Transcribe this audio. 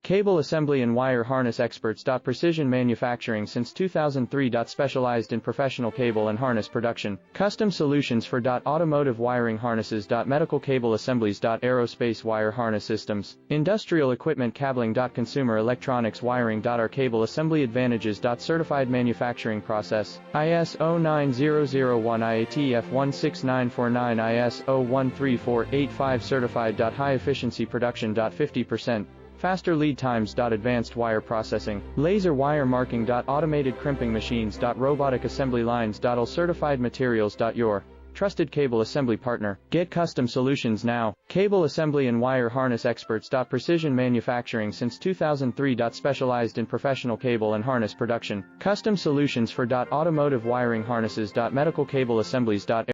Cable assembly and wire harness experts. Precision manufacturing since 2003. Specialized in professional cable and harness production. Custom solutions for automotive wiring harnesses. Medical cable assemblies. Aerospace wire harness systems. Industrial equipment cabling. Consumer electronics wiring. Our cable assembly advantages. Certified manufacturing process. ISO 9001 IATF 16949 ISO 13485 certified. High efficiency production. 50%. Faster lead times. Advanced wire processing. Laser wire marking. Automated crimping machines. Robotic assembly lines. All certified materials. Your trusted cable assembly partner. Get custom solutions now. Cable assembly and wire harness experts. Precision manufacturing since 2003. Specialized in professional cable and harness production. Custom solutions for automotive wiring harnesses. Medical cable assemblies.